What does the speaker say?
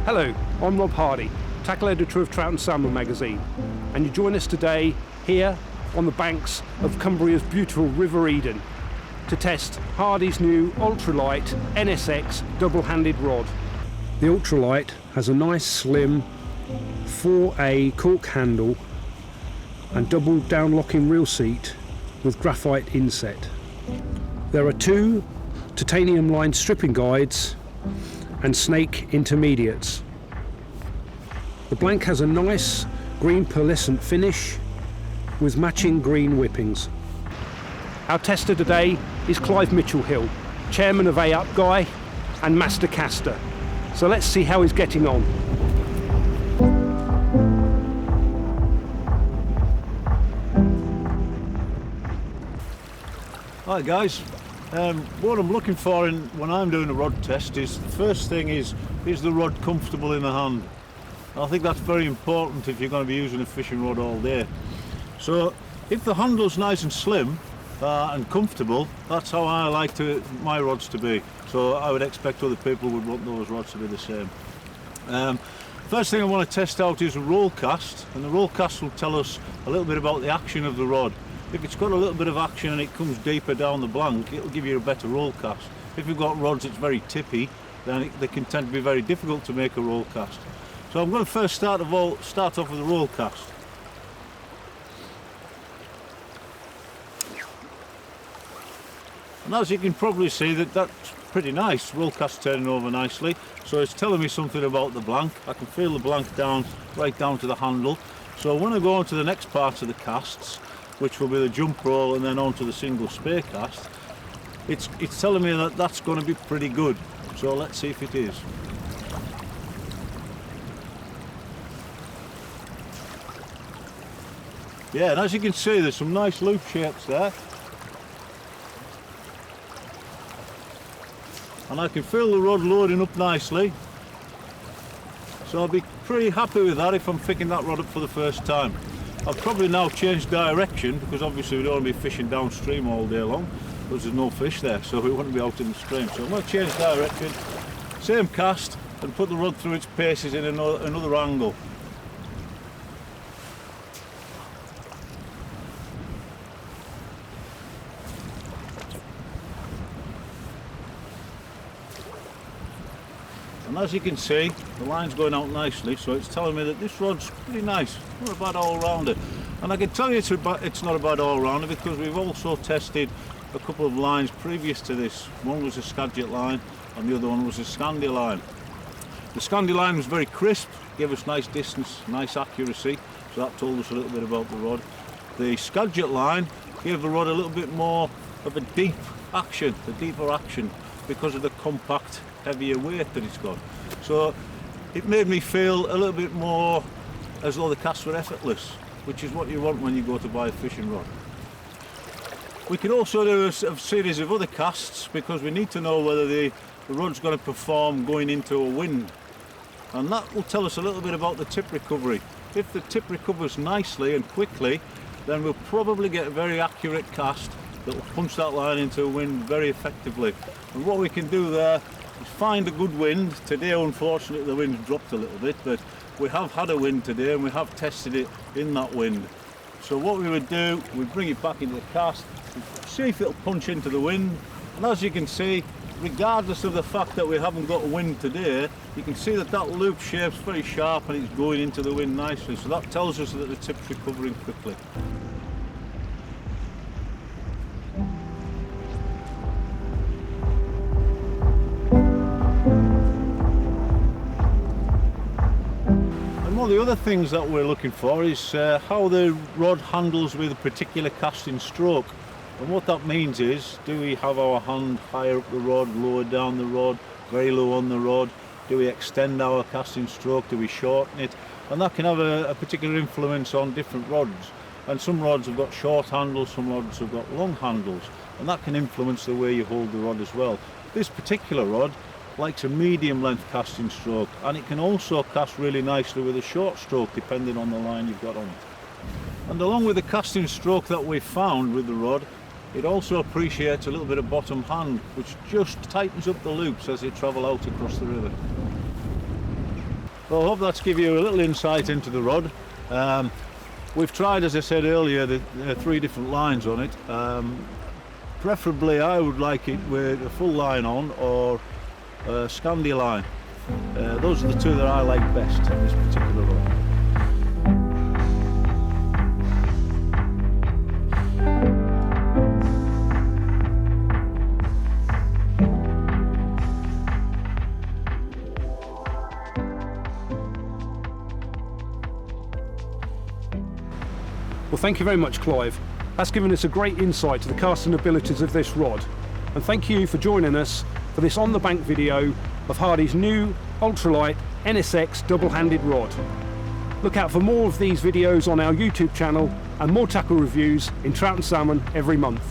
Hello, I'm Rob Hardy, tackle editor of Trout and Salmon magazine, and you join us today here on the banks of Cumbria's beautiful River Eden to test Hardy's new Ultralite NSX double-handed rod. The Ultralite has a nice slim 4A cork handle and double down locking reel seat with graphite inset. There are 2 titanium lined stripping guides and snake intermediates. The blank has a nice green pearlescent finish with matching green whippings. Our tester today is Clive Mitchelhill, chairman of AAPGAI and master caster. So let's see how he's getting on. Hi guys, what I'm looking for when I'm doing a rod test is, the first thing is the rod comfortable in the hand? I think that's very important if you're going to be using a fishing rod all day. So if the handle's nice and slim and comfortable, that's how I like my rods to be. So I would expect other people would want those rods to be the same. First thing I want to test out is a roll cast, and the roll cast will tell us a little bit about the action of the rod. If it's got a little bit of action and it comes deeper down the blank, it'll give you a better roll cast. If you've got rods that's very tippy, then they can tend to be very difficult to make a roll cast. So I'm going to first start off with a roll cast. And as you can probably see, that's pretty nice. Roll cast turning over nicely, so it's telling me something about the blank. I can feel the blank right down to the handle. So when I go on to the next part of the casts, which will be the jump roll and then on to the single spear cast, it's telling me that that's going to be pretty good. So let's see if it is. Yeah, and as you can see, there's some nice loop shapes there. And I can feel the rod loading up nicely. So I'll be pretty happy with that if I'm picking that rod up for the first time. I'll probably now change direction, because obviously we don't want to be fishing downstream all day long, because there's no fish there, so we wouldn't be out in the stream. So I'm going to change direction, same cast, and put the rod through its paces in another angle. And as you can see, the line's going out nicely, so it's telling me that this rod's pretty nice, not a bad all-rounder. And I can tell you it's not a bad all-rounder because we've also tested a couple of lines previous to this. One was a Skagit line and the other one was a Scandi line. The Scandi line was very crisp, gave us nice distance, nice accuracy, so that told us a little bit about the rod. The Skagit line gave the rod a little bit more of a deeper action, because of the compact, heavier weight that it's got. So it made me feel a little bit more as though the casts were effortless, which is what you want when you go to buy a fishing rod. We can also do a series of other casts because we need to know whether the rod's going to perform going into a wind, and that will tell us a little bit about the tip recovery. If the tip recovers nicely and quickly, then we'll probably get a very accurate cast that will punch that line into a wind very effectively. And what we can do there is find a good wind. Today unfortunately the wind's dropped a little bit, but we have had a wind today and we have tested it in that wind. So what we would do, we'd bring it back into the cast, see if it'll punch into the wind, and as you can see, regardless of the fact that we haven't got a wind today, you can see that that loop shape's very sharp and it's going into the wind nicely, so that tells us that the tip's recovering quickly. One of the other things that we're looking for is how the rod handles with a particular casting stroke. And what that means is, do we have our hand higher up the rod, lower down the rod, very low on the rod? Do we extend our casting stroke? Do we shorten it? And that can have a particular influence on different rods. And some rods have got short handles, some rods have got long handles. And that can influence the way you hold the rod as well. This particular rod likes a medium length casting stroke, and it can also cast really nicely with a short stroke depending on the line you've got on it. And along with the casting stroke that we found with the rod, It also appreciates a little bit of bottom hand, which just tightens up the loops as they travel out across the river. Well, I hope that's given you a little insight into the rod. We've tried, as I said earlier, the 3 different lines on it. Preferably I would like it with a full line on or a Scandi line. Those are the 2 that I like best in this particular rod. Well, thank you very much, Clive. That's given us a great insight to the casting abilities of this rod. And thank you for joining us for this on the bank video of Hardy's new Ultralite NSX double-handed rod. Look out for more of these videos on our YouTube channel and more tackle reviews in trout and salmon every month.